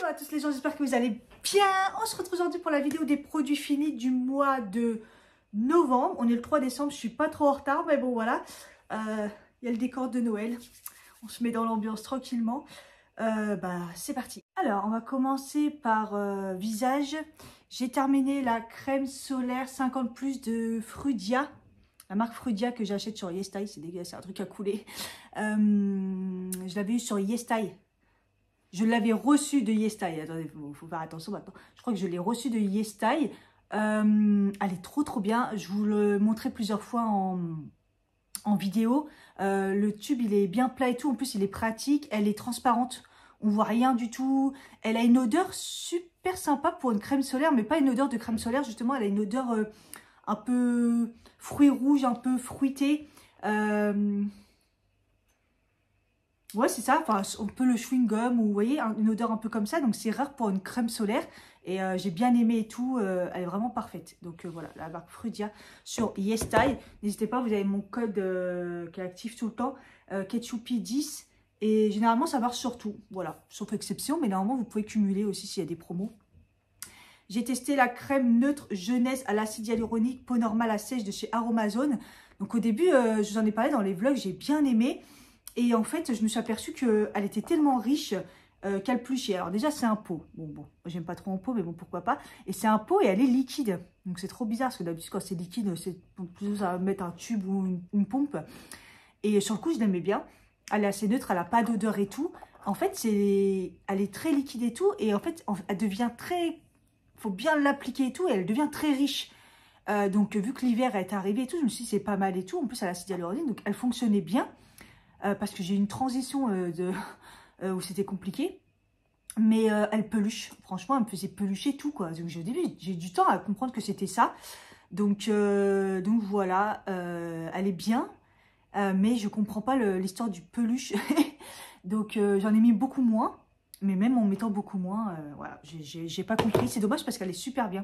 Hello à tous les gens, j'espère que vous allez bien. On se retrouve aujourd'hui pour la vidéo des produits finis du mois de novembre. On est le 3 décembre, je suis pas trop en retard, mais bon voilà. Il y a le décor de Noël. On se met dans l'ambiance tranquillement. C'est parti. Alors, on va commencer par visage. J'ai terminé la crème solaire 50+ de Frudia. La marque Frudia que j'achète sur YesStyle, c'est dégueulasse, c'est un truc à couler. Je l'avais eu sur YesStyle. Je l'avais reçu de YesStyle. Attendez, faut faire attention maintenant. Je crois que je l'ai reçu de YesStyle. Elle est trop bien. Je vous le montrais plusieurs fois en vidéo. Le tube, il est bien plat et tout. En plus, il est pratique. Elle est transparente. On voit rien du tout. Elle a une odeur super sympa pour une crème solaire, mais pas une odeur de crème solaire. Justement, elle a une odeur un peu fruits rouges, un peu fruité. Ouais, c'est ça. Enfin, on peut le chewing-gum ou vous voyez, une odeur un peu comme ça. Donc, c'est rare pour une crème solaire. Et j'ai bien aimé et tout. Elle est vraiment parfaite. Donc, voilà, la marque Frudia sur YesStyle. N'hésitez pas, vous avez mon code qui est actif tout le temps. Ketchupi10. Et généralement, ça marche sur tout. Voilà, sauf exception. Mais normalement, vous pouvez cumuler aussi s'il y a des promos. J'ai testé la crème neutre jeunesse à l'acide hyaluronique peau normale à sèche de chez Aromazone. Donc, au début, je vous en ai parlé dans les vlogs. J'ai bien aimé. Et en fait, je me suis aperçue qu'elle était tellement riche qu'elle pluchait. Alors déjà, c'est un pot. Bon, j'aime pas trop en pot, mais bon, pourquoi pas. Et c'est un pot et elle est liquide. Donc c'est trop bizarre, parce que d'habitude, quand c'est liquide, c'est plutôt à mettre un tube ou une pompe. Et sur le coup, je l'aimais bien. Elle est assez neutre, elle n'a pas d'odeur et tout. En fait, elle est très liquide et tout. Et en fait, elle devient très... Il faut bien l'appliquer et tout. Et elle devient très riche. Donc, vu que l'hiver est arrivé et tout, je me suis dit, c'est pas mal et tout. En plus, elle a l'acide hyaluronique, donc elle fonctionnait bien. Parce que j'ai eu une transition où c'était compliqué. Mais elle peluche. Franchement, elle me faisait pelucher tout, quoi. Donc, au début, j'ai eu du temps à comprendre que c'était ça. Donc voilà, elle est bien. Mais je comprends pas l'histoire du peluche. Donc, j'en ai mis beaucoup moins. Mais même en mettant beaucoup moins, voilà, j'ai pas compris. C'est dommage parce qu'elle est super bien.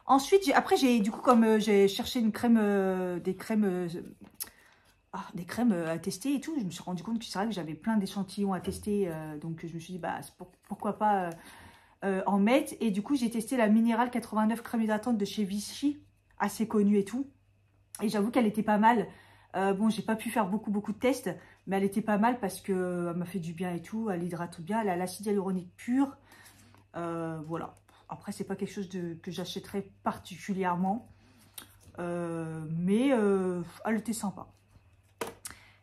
Ensuite, après, du coup, comme j'ai cherché une crème, des crèmes à tester et tout, je me suis rendu compte que c'est vrai que j'avais plein d'échantillons à tester, donc je me suis dit pourquoi pas en mettre. Et du coup j'ai testé la Minérale 89 crème hydratante de chez Vichy, assez connue et tout, et j'avoue qu'elle était pas mal. Bon, j'ai pas pu faire beaucoup de tests, mais elle était pas mal parce que elle m'a fait du bien et tout, elle hydrate bien, elle a l'acide hyaluronique pur, voilà. Après c'est pas quelque chose que j'achèterais particulièrement, mais elle était sympa.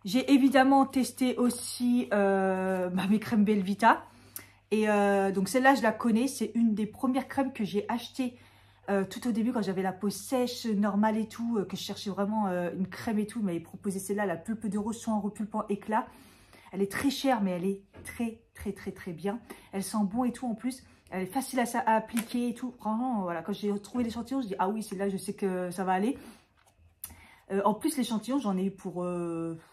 J'ai évidemment testé aussi mes crèmes Belvita. Et donc celle-là, je la connais. C'est une des premières crèmes que j'ai achetées tout au début quand j'avais la peau sèche, normale et tout. Que je cherchais vraiment une crème et tout. Elle m'avait proposé celle-là, la pulpe de rose soin repulpant éclat. Elle est très chère, mais elle est très bien. Elle sent bon et tout en plus. Elle est facile à appliquer et tout. Vraiment, voilà, quand j'ai trouvé l'échantillon, je dis ah oui, celle-là, je sais que ça va aller. En plus, l'échantillon, j'en ai eu pour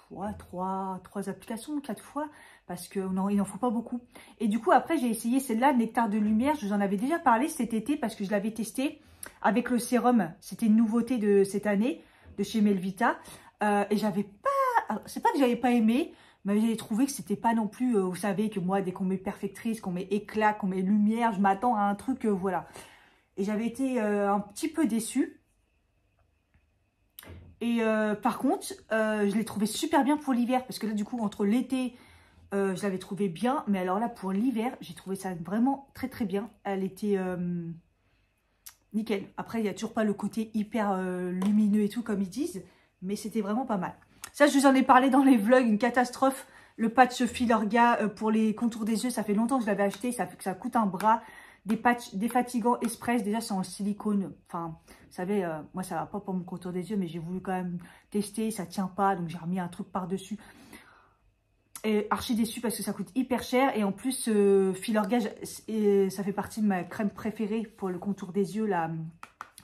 3 applications, 4 fois, parce qu'il n'en faut pas beaucoup. Et du coup, après, j'ai essayé celle-là, Nectar de Lumière. Je vous en avais déjà parlé cet été, parce que je l'avais testé avec le sérum. C'était une nouveauté de cette année, de chez Melvita. Et j'avais pas... C'est pas que j'avais pas aimé, mais j'ai trouvé que c'était pas non plus... vous savez que moi, dès qu'on met perfectrice, qu'on met éclat, qu'on met lumière, je m'attends à un truc, voilà. Et j'avais été un petit peu déçue. Et par contre, je l'ai trouvé super bien pour l'hiver. Parce que là, du coup, entre l'été, je l'avais trouvé bien. Mais alors là, pour l'hiver, j'ai trouvé ça vraiment très bien. Elle était nickel. Après, il n'y a toujours pas le côté hyper lumineux et tout, comme ils disent. Mais c'était vraiment pas mal. Ça, je vous en ai parlé dans les vlogs. Une catastrophe. Le patch Filorga pour les contours des yeux. Ça fait longtemps que je l'avais acheté. Ça fait que ça coûte un bras. Des patchs défatigants express, déjà c'est en silicone, enfin, vous savez, moi ça va pas pour mon contour des yeux, mais j'ai voulu quand même tester, ça tient pas, donc j'ai remis un truc par-dessus. Et archi déçue parce que ça coûte hyper cher, et en plus, Filorga, ça fait partie de ma crème préférée pour le contour des yeux, la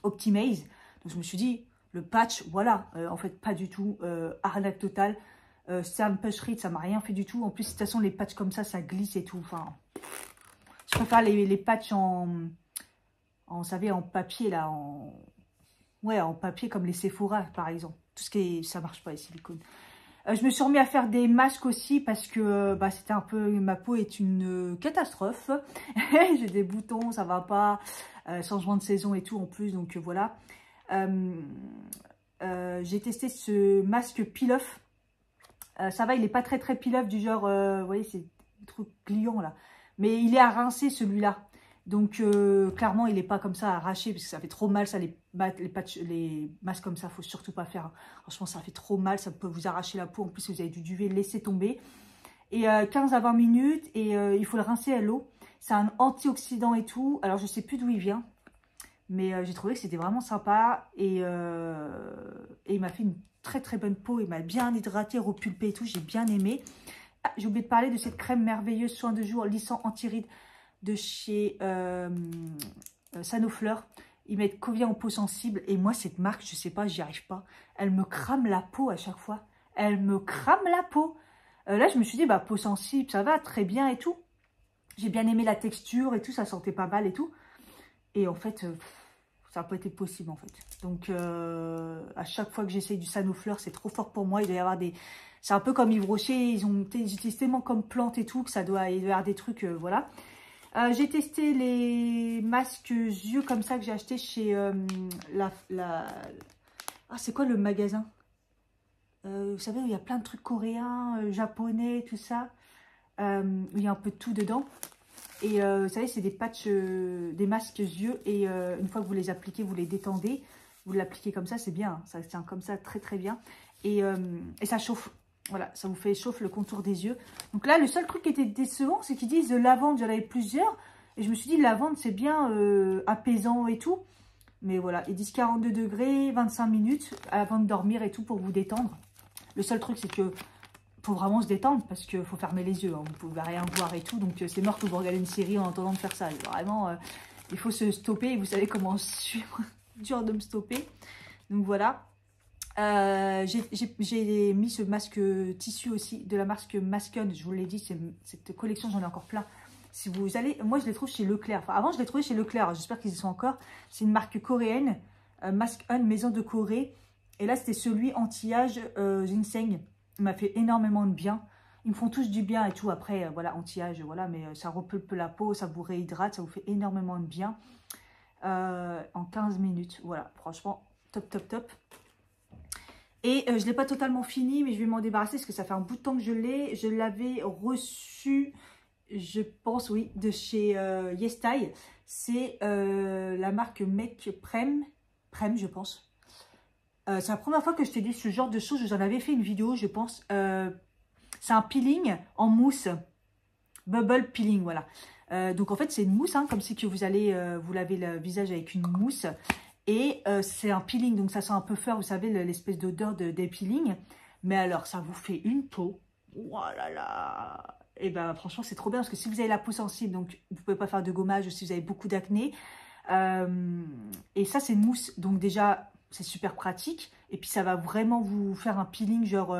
Optimize. Donc je me suis dit, le patch, voilà, en fait pas du tout, arnaque totale. C'est un push-rit, ça m'a rien fait du tout. En plus, de toute façon, les patchs comme ça glisse et tout, enfin... Je préfère les patchs vous savez, en papier, là, en papier comme les Sephora, par exemple. Tout ce qui est, ça marche pas, les silicones. Je me suis remis à faire des masques aussi parce que c'était un peu... Ma peau est une catastrophe. J'ai des boutons, ça va pas. Changement de saison et tout en plus, donc voilà. J'ai testé ce masque peel-off. Ça va, il n'est pas très peel-off du genre... vous voyez, c'est un truc gluant là. Mais il est à rincer celui-là. Donc, clairement, il n'est pas comme ça arraché parce que ça fait trop mal. Ça, les masques comme ça, il ne faut surtout pas faire. Hein. Franchement, ça fait trop mal. Ça peut vous arracher la peau. En plus, vous avez du duvet, laissez tomber. Et 15 à 20 minutes. Et il faut le rincer à l'eau. C'est un antioxydant et tout. Alors, je ne sais plus d'où il vient. Mais j'ai trouvé que c'était vraiment sympa. Et il m'a fait une très bonne peau. Il m'a bien hydraté, repulpé et tout. J'ai bien aimé. Ah, j'ai oublié de parler de cette crème merveilleuse soin de jour lissant anti-rides de chez Sanofleur. Ils mettent Covia en peau sensible. Et moi, cette marque, je sais pas, j'y arrive pas. Elle me crame la peau à chaque fois. Elle me crame la peau. Là, je me suis dit, bah, peau sensible, ça va très bien et tout. J'ai bien aimé la texture et tout. Ça sentait pas mal et tout. Et en fait, ça n'a pas été possible en fait. Donc, à chaque fois que j'essaye du Sanofleur, c'est trop fort pour moi. Il doit y avoir des... C'est un peu comme Yves Rocher. Ils utilisent tellement comme plante et tout que il doit y avoir des trucs, voilà. J'ai testé les masques yeux comme ça que j'ai acheté chez Ah, c'est quoi le magasin vous savez, où il y a plein de trucs coréens, japonais, tout ça. Où il y a un peu de tout dedans. Et vous savez, c'est des patchs, des masques yeux. Et une fois que vous les appliquez, vous les détendez. Vous l'appliquez comme ça, c'est bien. Hein, ça tient comme ça très bien. Et ça chauffe. Voilà, ça vous fait chauffe le contour des yeux. Donc là, le seul truc qui était décevant, c'est qu'ils disent de lavande. J'en avais plusieurs. Et je me suis dit, lavande, c'est bien apaisant et tout. Mais voilà, ils disent 42 degrés, 25 minutes avant de dormir et tout pour vous détendre. Le seul truc, c'est que faut vraiment se détendre parce qu'il faut fermer les yeux. Hein, vous ne pouvez rien voir et tout. Donc c'est mort que vous regardez une série en attendant de faire ça. Vraiment, il faut se stopper. Et vous savez comment c'est dur de me stopper. Donc voilà. J'ai mis ce masque tissu aussi de la marque Mascon. Je vous l'ai dit, cette collection, j'en ai encore plein. Si vous allez, moi je les trouve chez Leclerc. Enfin, avant je les trouvais chez Leclerc. J'espère qu'ils y sont encore. C'est une marque coréenne, Mascon, maison de Corée. Et là c'était celui anti-âge ginseng. Il m'a fait énormément de bien. Ils me font tous du bien et tout. Après, voilà, anti-âge, voilà, mais ça repulpe la peau, ça vous réhydrate, ça vous fait énormément de bien. En 15 minutes, voilà, franchement, top. Et je ne l'ai pas totalement fini, mais je vais m'en débarrasser parce que ça fait un bout de temps que je l'ai. Je l'avais reçu, je pense, oui, de chez YesStyle. C'est la marque Make Prem, je pense. C'est la première fois que je t'ai dit ce genre de choses. Je vous en avais fait une vidéo, je pense. C'est un peeling en mousse. Bubble peeling, voilà. Donc en fait, c'est une mousse, hein, comme si que vous allez vous laver le visage avec une mousse. Et c'est un peeling, donc ça sent un peu fort, vous savez, l'espèce d'odeur des peelings. Mais alors, ça vous fait une peau. Oh là là. Et ben franchement, c'est trop bien parce que si vous avez la peau sensible, donc vous ne pouvez pas faire de gommage si vous avez beaucoup d'acné. Et ça, c'est une mousse. Donc déjà, c'est super pratique. Et puis, ça va vraiment vous faire un peeling genre...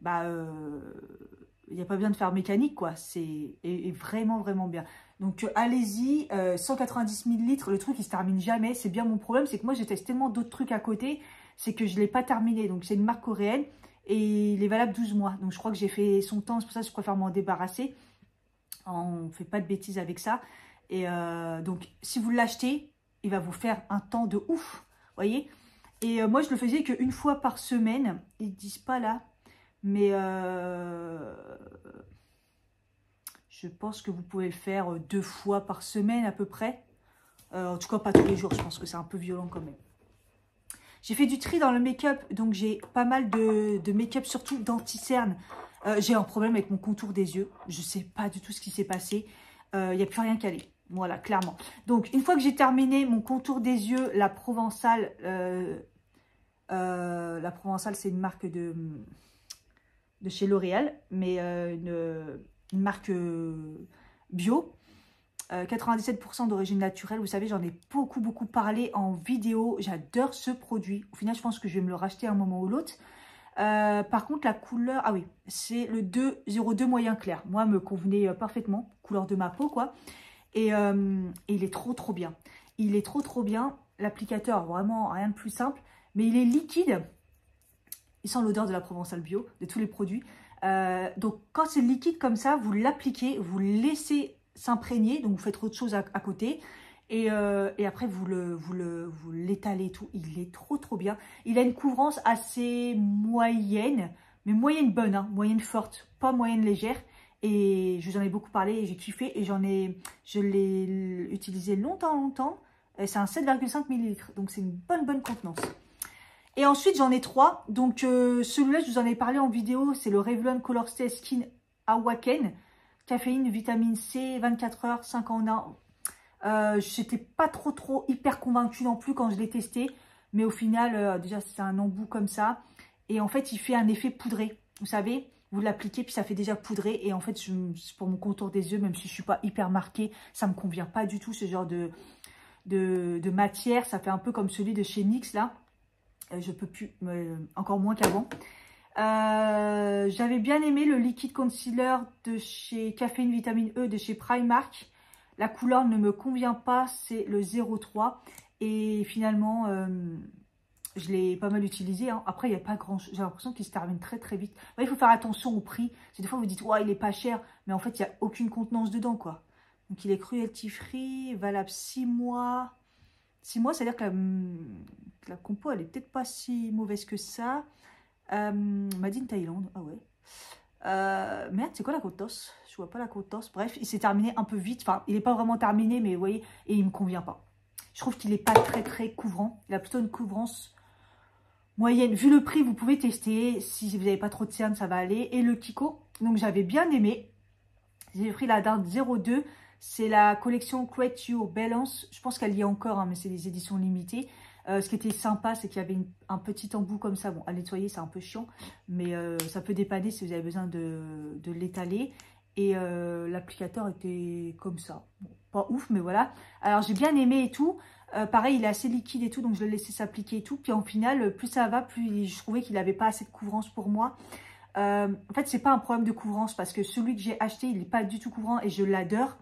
il n'y a pas besoin de faire mécanique, quoi. C'est vraiment bien. Donc, allez-y. 190 ml, le truc, il se termine jamais. C'est bien mon problème. C'est que moi, j'ai testé tellement d'autres trucs à côté. C'est que je ne l'ai pas terminé. Donc, c'est une marque coréenne. Et il est valable 12 mois. Donc, je crois que j'ai fait son temps. C'est pour ça que je préfère m'en débarrasser. On ne fait pas de bêtises avec ça. Et donc, si vous l'achetez, il va vous faire un temps de ouf. Vous voyez? Et moi, je le faisais qu'une fois par semaine. Ils ne disent pas là. Mais je pense que vous pouvez le faire 2 fois par semaine à peu près. En tout cas, pas tous les jours. Je pense que c'est un peu violent quand même. J'ai fait du tri dans le make-up. Donc, j'ai pas mal de make-up, surtout d'anti-cerne. J'ai un problème avec mon contour des yeux. Je ne sais pas du tout ce qui s'est passé. Il n'y a plus rien qu'à aller. Voilà, clairement. Donc, une fois que j'ai terminé mon contour des yeux, la Provençale, c'est une marque de chez L'Oréal, mais une marque bio. 97% d'origine naturelle. Vous savez, j'en ai beaucoup parlé en vidéo. J'adore ce produit. Au final, je pense que je vais me le racheter à un moment ou l'autre. Par contre, la couleur... Ah oui, c'est le 202 moyen clair. Moi, me convenait parfaitement. Couleur de ma peau, quoi. Et il est trop bien. Il est trop bien. L'applicateur, vraiment, rien de plus simple. Mais il est liquide. il sent l'odeur de la Provençale bio, de tous les produits. Donc quand c'est liquide comme ça, vous l'appliquez, vous le laissez s'imprégner, donc vous faites autre chose à côté. Et après, vous l'étalez et tout. Il est trop bien. Il a une couvrance assez moyenne, mais moyenne bonne, hein, moyenne forte, pas moyenne légère. Et je vous en ai beaucoup parlé et j'ai kiffé. Et je l'ai utilisé longtemps. C'est un 7,5 ml. Donc c'est une bonne contenance. Et ensuite, j'en ai 3. Donc celui-là, je vous en ai parlé en vidéo. C'est le Revlon Color Stay Skin Awaken. Caféine, vitamine C, 24 heures, 5 en 1. J'étais pas trop hyper convaincue non plus quand je l'ai testé. Mais au final, déjà, c'est un embout comme ça. Et en fait, il fait un effet poudré. Vous savez, vous l'appliquez, puis ça fait déjà poudré. Et en fait, pour mon contour des yeux, même si je suis pas hyper marquée, ça me convient pas du tout, ce genre de matière. Ça fait un peu comme celui de chez NYX, là. Je peux plus, encore moins qu'avant. J'avais bien aimé le liquide concealer de chez Caféine Vitamine E de chez Primark. La couleur ne me convient pas, c'est le 03. Et finalement, je l'ai pas mal utilisé. Hein. Après, il n'y a pas grand chose. J'ai l'impression qu'il se termine très vite. Ouais, il faut faire attention au prix. Des fois, vous dites, ouais, il est pas cher. Mais en fait, il n'y a aucune contenance dedans, quoi. Donc, il est cruelty free, valable 6 mois. 6 mois, c'est-à-dire que la compo, elle est peut-être pas si mauvaise que ça. Made in Thaïlande. Ah ouais. Merde, c'est quoi la contenance? Je vois pas la contenance. Bref, il s'est terminé un peu vite. Enfin, il n'est pas vraiment terminé, mais vous voyez, et il me convient pas. Je trouve qu'il n'est pas très couvrant. Il a plutôt une couvrance moyenne. Vu le prix, vous pouvez tester. Si vous n'avez pas trop de cernes, ça va aller. Et le Kiko, donc j'avais bien aimé. J'ai pris la dinde 02. C'est la collection Create Your Balance. Je pense qu'elle y est encore, hein, mais c'est des éditions limitées. Ce qui était sympa, c'est qu'il y avait un petit embout comme ça. Bon, à nettoyer, c'est un peu chiant, mais ça peut dépanner si vous avez besoin de l'étaler. Et l'applicateur était comme ça. Bon, pas ouf, mais voilà. Alors, j'ai bien aimé et tout. Pareil, il est assez liquide et tout, donc je l'ai laissé s'appliquer et tout. Puis en final, plus ça va, plus je trouvais qu'il n'avait pas assez de couvrance pour moi. En fait, c'est pas un problème de couvrance parce que celui que j'ai acheté, il n'est pas du tout couvrant et je l'adore.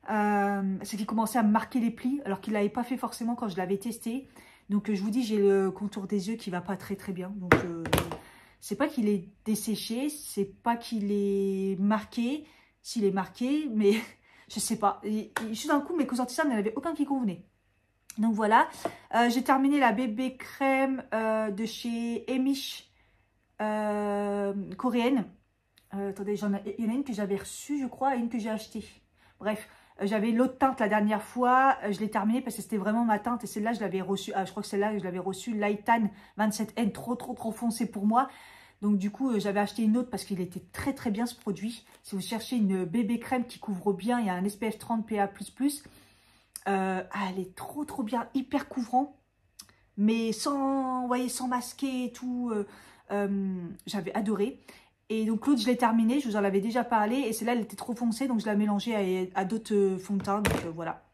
C'est qu'il commençait à me marquer les plis alors qu'il ne l'avait pas fait forcément quand je l'avais testé. Donc je vous dis, j'ai le contour des yeux qui va pas très bien. Donc c'est pas qu'il est desséché, c'est pas qu'il est marqué. S'il est marqué, mais je sais pas. Juste d'un coup, mes cosméticiens, il n'y en avait aucun qui convenait. Donc voilà, j'ai terminé la bébé crème de chez Emish coréenne. Attendez, il y en a une que j'avais reçue, je crois, et une que j'ai achetée. Bref, j'avais l'autre teinte la dernière fois. Je l'ai terminée parce que c'était vraiment ma teinte. Et celle-là, je l'avais reçue. Je crois que celle-là, je l'avais reçue Light Tan 27N. Trop foncé pour moi. Donc du coup, j'avais acheté une autre parce qu'il était très bien ce produit. Si vous cherchez une bébé crème qui couvre bien, il y a un SPF 30 PA++. Elle est trop bien, hyper couvrant. Mais sans, vous voyez, sans masquer et tout. J'avais adoré. Et donc l'autre, je l'ai terminé, je vous en avais déjà parlé. Et celle-là, elle était trop foncée, donc je l'ai mélangée à d'autres fonds de teint. Donc voilà.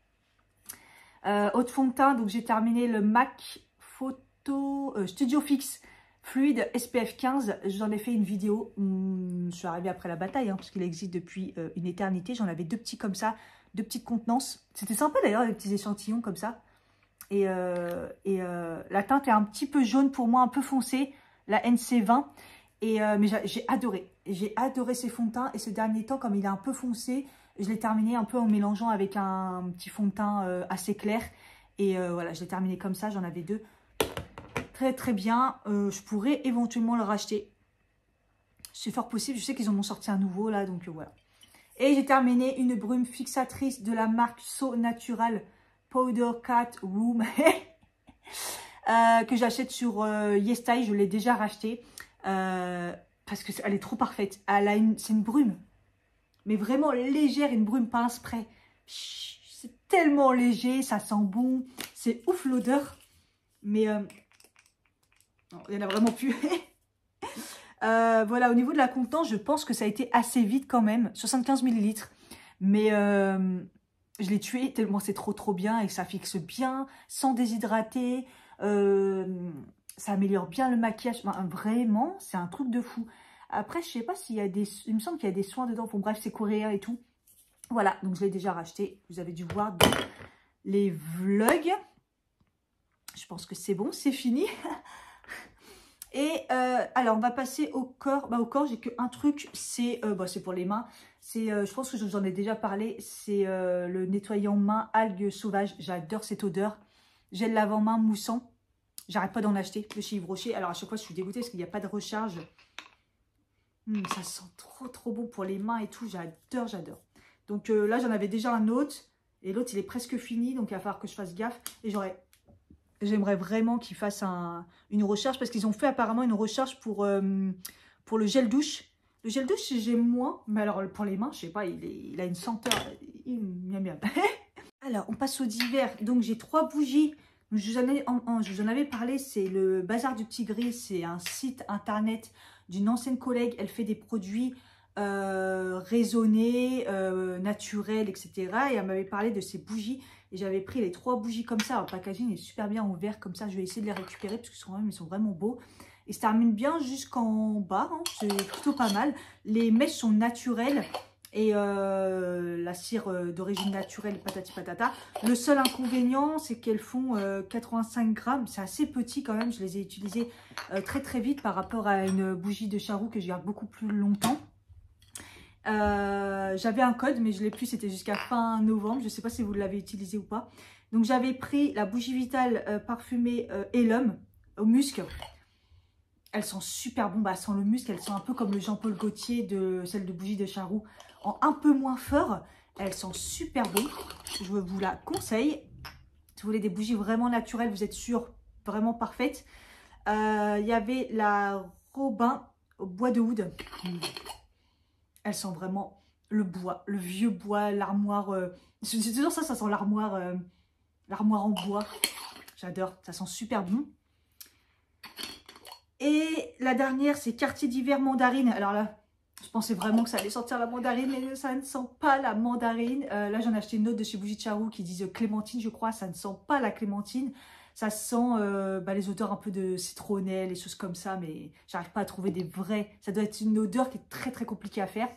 Autre fond de teint, donc j'ai terminé le MAC Photo Studio Fix Fluide SPF 15. J'en ai fait une vidéo. Je suis arrivée après la bataille, hein, parce qu'il existe depuis une éternité. J'en avais 2 petits comme ça, 2 petites contenances. C'était sympa d'ailleurs, les petits échantillons comme ça. Et la teinte est un petit peu jaune pour moi, un peu foncée, la NC20. Mais j'ai adoré ces fonds de teint. Et ce dernier temps, comme il est un peu foncé, je l'ai terminé un peu en mélangeant avec un petit fond de teint assez clair. Et voilà, je l'ai terminé comme ça. J'en avais 2. Très bien. Je pourrais éventuellement le racheter. C'est fort possible. Je sais qu'ils en ont sorti un nouveau là. Donc voilà. Et j'ai terminé une brume fixatrice de la marque So Natural Powder Cat Room. Que j'achète sur YesStyle. Je l'ai déjà racheté. Parce qu'elle est trop parfaite. C'est une brume, mais vraiment légère, une brume pas un spray. C'est tellement léger, ça sent bon, c'est ouf l'odeur. Mais il y en a vraiment plus. Voilà, au niveau de la contenance, je pense que ça a été assez vite quand même, 75 ml. Mais je l'ai tué tellement c'est trop bien et que ça fixe bien, sans déshydrater. Ça améliore bien le maquillage. Enfin, vraiment, c'est un truc de fou. Après, je sais pas s'il y a des... Il me semble qu'il y a des soins dedans. Bon, bref, c'est coréen et tout. Voilà, donc je l'ai déjà racheté. Vous avez dû voir dans les vlogs. Je pense que c'est bon, c'est fini. Et alors, on va passer au corps. Bah, au corps, j'ai qu'un truc, c'est pour les mains. Je pense que je vous en ai déjà parlé, c'est le nettoyant main algues sauvages. J'adore cette odeur. Gel lavant-main moussant. J'arrête pas d'en acheter de chez Yves Rocher. Alors, à chaque fois, je suis dégoûtée parce qu'il n'y a pas de recharge. Ça sent trop bon pour les mains et tout. J'adore, j'adore. Donc là, j'en avais déjà un autre. Et l'autre, il est presque fini. Donc, il va falloir que je fasse gaffe. Et j'aimerais vraiment qu'ils fassent une recharge. Parce qu'ils ont fait apparemment une recharge pour le gel douche. Le gel douche, j'aime moins. Mais alors, pour les mains, je sais pas, il a une senteur. Miam miam. Alors, on passe au divers. Donc, j'ai 3 bougies. Je vous en avais parlé. C'est le Bazar du Petit Gris. C'est un site internet d'une ancienne collègue. Elle fait des produits raisonnés, naturels, etc. Et elle m'avait parlé de ces bougies. Et j'avais pris les 3 bougies comme ça. Le packaging est super bien ouvert comme ça. Je vais essayer de les récupérer parce qu'ils sont vraiment beaux. Et ça termine bien jusqu'en bas. Hein. C'est plutôt pas mal. Les mèches sont naturelles. Et la cire d'origine naturelle, patati patata. Le seul inconvénient, c'est qu'elles font 85 grammes. C'est assez petit quand même. Je les ai utilisées très vite par rapport à une bougie de charroux que je garde beaucoup plus longtemps. J'avais un code, mais je ne l'ai plus. C'était jusqu'à fin novembre. Je ne sais pas si vous l'avez utilisé ou pas. Donc, j'avais pris la bougie Vitale parfumée Elum au musc. Elles sont super bonnes. Bah, elles sentent le musc. Elles sont un peu comme le Jean-Paul Gaultier de celle de bougie de charroux. En un peu moins fort, elles sont super bonnes. Je vous la conseille. Si vous voulez des bougies vraiment naturelles, vous êtes sûr, vraiment parfaites. Il y avait la Robin au bois de oud. Elles sont vraiment le bois, le vieux bois, l'armoire. C'est toujours ça sent l'armoire en bois. J'adore, ça sent super bon. Et la dernière, c'est Quartier d'hiver mandarine. Alors là, je pensais vraiment que ça allait sortir la mandarine, mais ça ne sent pas la mandarine. Là, j'en ai acheté une autre de chez Bougie de Charroux qui disent clémentine, je crois. Ça ne sent pas la clémentine. Ça sent les odeurs un peu de citronnelle, les choses comme ça, mais j'arrive pas à trouver des vrais. Ça doit être une odeur qui est très compliquée à faire.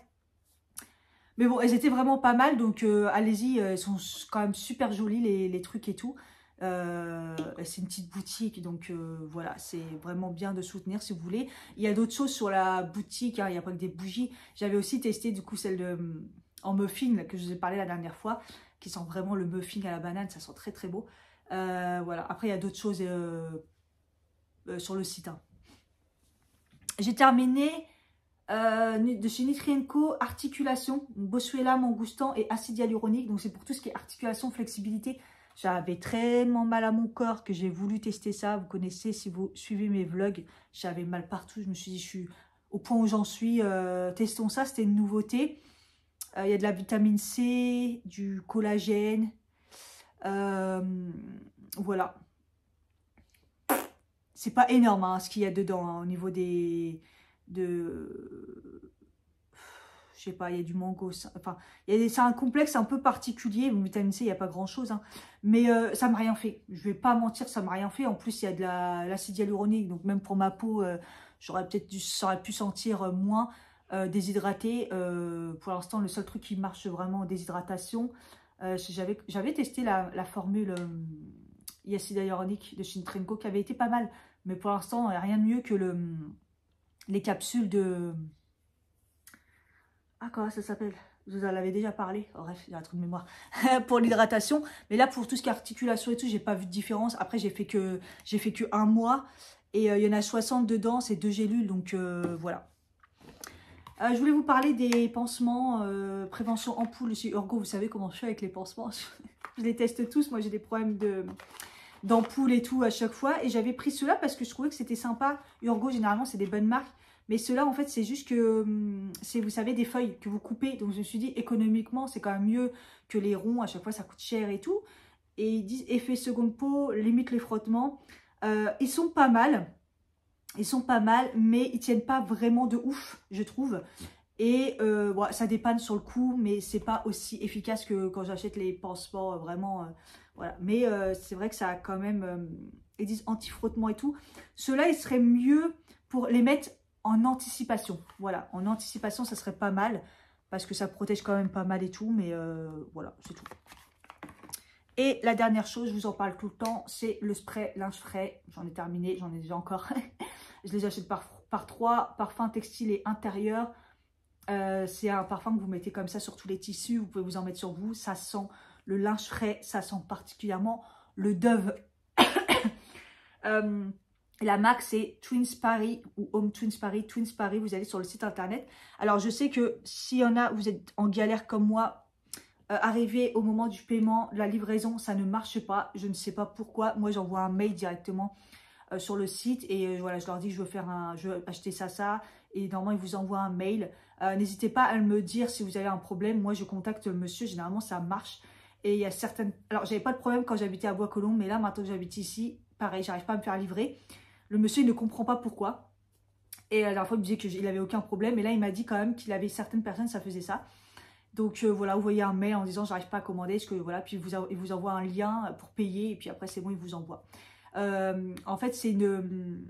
Mais bon, elles étaient vraiment pas mal, donc allez-y, elles sont quand même super jolies, les trucs et tout. C'est une petite boutique, donc voilà, c'est vraiment bien de soutenir si vous voulez. Il y a d'autres choses sur la boutique, hein, il n'y a pas que des bougies. J'avais aussi testé du coup celle en muffin là, que je vous ai parlé la dernière fois, qui sent vraiment le muffin à la banane, ça sent très beau. Voilà, après il y a d'autres choses sur le site. Hein. J'ai terminé de chez Nutrienco, articulation, Bossuela, Mangoustan et acide hyaluronique. Donc c'est pour tout ce qui est articulation, flexibilité. J'avais tellement mal à mon corps que j'ai voulu tester ça. Vous connaissez, si vous suivez mes vlogs, j'avais mal partout. Je me suis dit, je suis au point où j'en suis. Testons ça, c'était une nouveauté. Il y a de la vitamine C, du collagène. Voilà. C'est pas énorme hein, ce qu'il y a dedans hein, au niveau je sais pas, il y a du mango, enfin, c'est un complexe un peu particulier, bon, vitamine C, il n'y a pas grand chose, hein, mais ça m'a rien fait, je vais pas mentir, ça m'a rien fait, en plus il y a de l'acide hyaluronique, donc même pour ma peau, ça aurait pu sentir moins déshydraté, pour l'instant le seul truc qui marche vraiment en déshydratation, j'avais testé la formule acide hyaluronique de chez Nutrienco qui avait été pas mal, mais pour l'instant rien de mieux que les capsules de... Ah, comment ça s'appelle? Je vous en avais déjà parlé. Oh, bref, j'ai un trou de mémoire. Pour l'hydratation. Mais là, pour tout ce qui est articulation et tout, j'ai pas vu de différence. Après, j'ai fait que 1 mois. Et il y en a 60 dedans. C'est 2 gélules. Donc, voilà. Je voulais vous parler des pansements. Prévention ampoule chez Urgo. Vous savez comment je fais avec les pansements. Je les teste tous. Moi, j'ai des problèmes d'ampoule et tout à chaque fois. Et j'avais pris ceux-là parce que je trouvais que c'était sympa. Urgo, généralement, c'est des bonnes marques. Mais ceux-là, en fait, c'est juste que c'est, vous savez, des feuilles que vous coupez. Donc, je me suis dit, économiquement, c'est quand même mieux que les ronds. À chaque fois, ça coûte cher et tout. Et ils disent effet seconde peau, limite les frottements. Ils sont pas mal. Ils sont pas mal, mais ils tiennent pas vraiment de ouf, je trouve. Et bon, ça dépanne sur le coup, mais c'est pas aussi efficace que quand j'achète les pansements, vraiment. Voilà. Mais c'est vrai que ça a quand même... ils disent anti-frottement et tout. Ceux-là, ils seraient mieux pour les mettre en anticipation. Voilà, en anticipation, ça serait pas mal. Parce que ça protège quand même pas mal et tout. Mais voilà, c'est tout. Et la dernière chose, je vous en parle tout le temps, c'est le spray linge frais. J'en ai terminé, j'en ai déjà encore. Je les achète par 3, parfum textile et intérieur. C'est un parfum que vous mettez comme ça sur tous les tissus. Vous pouvez vous en mettre sur vous. Ça sent le linge frais. Ça sent particulièrement le Dove. La marque, c'est Twins Paris ou Home Twins Paris. Twins Paris, vous allez sur le site internet. Alors, je sais que s'il y en a, vous êtes en galère comme moi, arrivé au moment du paiement, la livraison, ça ne marche pas. Je ne sais pas pourquoi. Moi, j'envoie un mail directement sur le site et voilà, je leur dis je veux acheter ça et normalement ils vous envoient un mail. N'hésitez pas à me dire si vous avez un problème. Moi, je contacte le monsieur, généralement ça marche. Et il y a certaines... Alors, j'avais pas de problème quand j'habitais à Bois-Colombes, mais là, maintenant que j'habite ici, pareil, j'arrive pas à me faire livrer. Le monsieur, il ne comprend pas pourquoi. Et la dernière fois, il me disait qu'il avait aucun problème. Et là, il m'a dit quand même qu'il avait certaines personnes, ça faisait ça. Donc voilà, vous voyez un mail en disant j'arrive pas à commander. Parce que, voilà, puis il vous envoie un lien pour payer. Et puis après, c'est bon, il vous envoie. En fait, c'est une...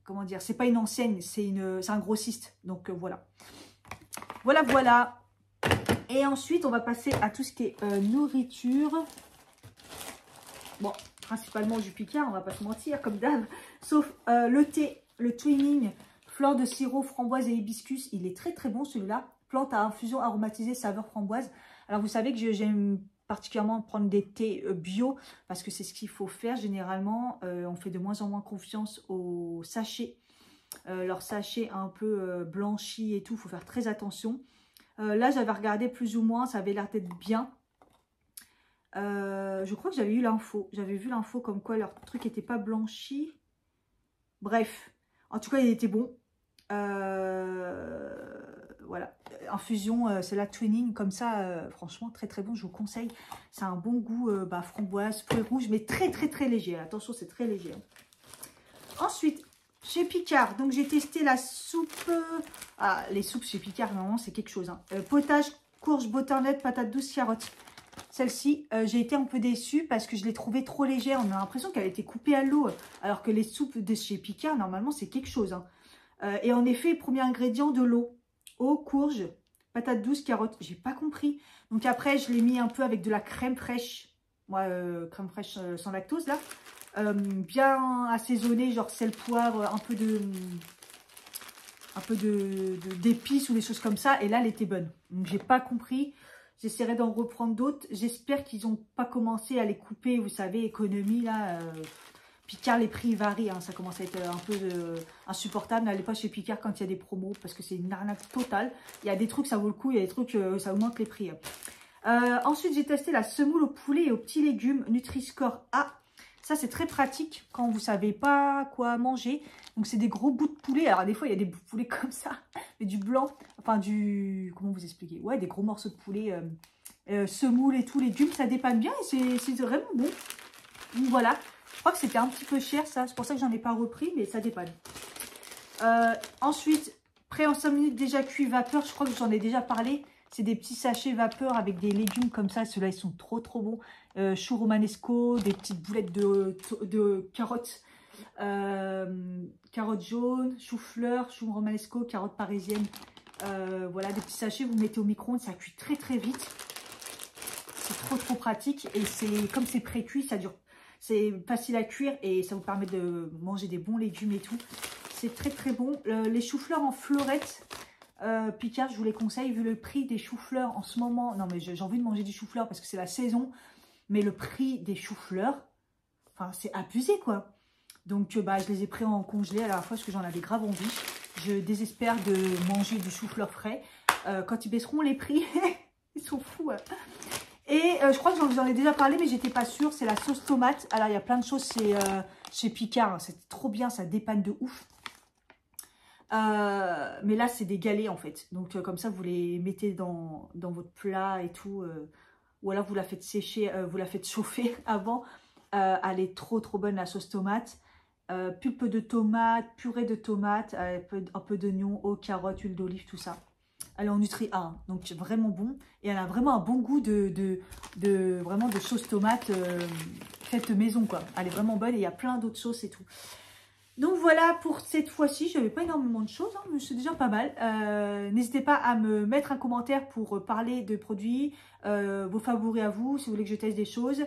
Comment dire? C'est pas une enseigne, c'est un grossiste. Donc voilà. Voilà. Et ensuite, on va passer à tout ce qui est nourriture. Bon, principalement du Picard, on va pas se mentir, comme d'hab. Sauf le thé, le twinning, fleur de sirop, framboise et hibiscus. Il est très très bon celui-là. Plante à infusion aromatisée, saveur framboise. Alors vous savez que j'aime particulièrement prendre des thés bio parce que c'est ce qu'il faut faire généralement. On fait de moins en moins confiance aux sachets. Leurs sachets un peu blanchis et tout, il faut faire très attention. Là, j'avais regardé plus ou moins, ça avait l'air d'être bien. Je crois que j'avais eu l'info. J'avais vu l'info comme quoi leur truc n'était pas blanchi. Bref, en tout cas, il était bon. Voilà, infusion, c'est la twinning comme ça, franchement, très très bon, je vous conseille. C'est un bon goût, framboise, fruits rouges, mais très très très léger. Attention, c'est très léger. Ensuite, chez Picard, donc j'ai testé la soupe. Ah, les soupes chez Picard, normalement, c'est quelque chose. Hein. Potage, courge, butternut, patate douce, carotte. Celle-ci, j'ai été un peu déçue parce que je l'ai trouvée trop légère. On a l'impression qu'elle a été coupée à l'eau. Alors que les soupes de chez Picard, normalement, c'est quelque chose. Hein. Et en effet, premier ingrédient, de l'eau. Eau, courge, patate douce, carotte. J'ai pas compris. Donc après, je l'ai mis un peu avec de la crème fraîche. Moi, crème fraîche sans lactose, là. Bien assaisonné, genre sel, poivre, un peu d'épices ou des choses comme ça. Et là, elle était bonne. Donc, j'ai pas compris. J'essaierai d'en reprendre d'autres. J'espère qu'ils n'ont pas commencé à les couper. Vous savez, économie, là. Picard, les prix varient. Hein, ça commence à être un peu insupportable. N'allez pas chez Picard quand il y a des promos parce que c'est une arnaque totale. Il y a des trucs, ça vaut le coup. Il y a des trucs, ça augmente les prix. Ensuite, j'ai testé la semoule au poulet et aux petits légumes Nutri-Score A. Ça, c'est très pratique quand vous ne savez pas quoi manger. Donc, c'est des gros bouts de poulet. Alors, des fois, il y a des bouts de poulet comme ça. Mais du blanc. Enfin, comment vous expliquer? Ouais, des gros morceaux de poulet. Semoule et tout, légumes, ça dépanne bien. Et c'est vraiment bon. Donc, voilà. Je crois que c'était un petit peu cher, ça. C'est pour ça que j'en ai pas repris, mais ça dépanne. Ensuite, prêt en 5 minutes, déjà cuit, vapeur. Je crois que j'en ai déjà parlé. C'est des petits sachets vapeur avec des légumes comme ça. Ceux-là, ils sont trop, trop bons. Chou romanesco, des petites boulettes de carottes. Carottes jaunes, chou-fleur, chou romanesco, carottes parisiennes. Voilà, des petits sachets. Vous mettez au micro-ondes. Ça cuit très, très vite. C'est trop, trop pratique. Et comme c'est pré-cuit, ça dure. C'est facile à cuire et ça vous permet de manger des bons légumes et tout. C'est très, très bon. Les choux-fleurs en fleurettes. Picard, je vous les conseille, vu le prix des choux-fleurs en ce moment. Non, mais j'ai envie de manger du chou-fleur parce que c'est la saison. Mais le prix des choux-fleurs, enfin, c'est abusé, quoi. Donc, je les ai pris en congelé à la fois parce que j'en avais grave envie. Je désespère de manger du chou-fleur frais. Quand ils baisseront les prix, ils sont fous. Hein. Et je crois que j'en ai déjà parlé, mais j'étais pas sûre. C'est la sauce tomate. Alors, il y a plein de choses chez Picard. Hein. C'est trop bien, ça dépanne de ouf. Mais là, c'est des galets en fait. Donc, comme ça, vous les mettez dans votre plat et tout. Ou alors, vous la faites sécher, vous la faites chauffer avant. Elle est trop, trop bonne, la sauce tomate. Pulpe de tomate, purée de tomate, un peu d'oignon, eau, carotte, huile d'olive, tout ça. Elle est en Nutri A, hein, donc vraiment bon. Et elle a vraiment un bon goût vraiment de sauce tomate faite maison, quoi. Elle est vraiment bonne et il y a plein d'autres sauces et tout. Donc voilà pour cette fois-ci, je n'avais pas énormément de choses, hein, mais c'est déjà pas mal. N'hésitez pas à me mettre un commentaire pour parler de produits, vos favoris à vous, si vous voulez que je teste des choses.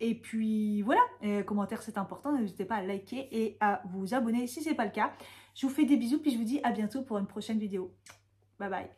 Et puis voilà, commentaire c'est important, n'hésitez pas à liker et à vous abonner si ce n'est pas le cas. Je vous fais des bisous, puis je vous dis à bientôt pour une prochaine vidéo. Bye bye.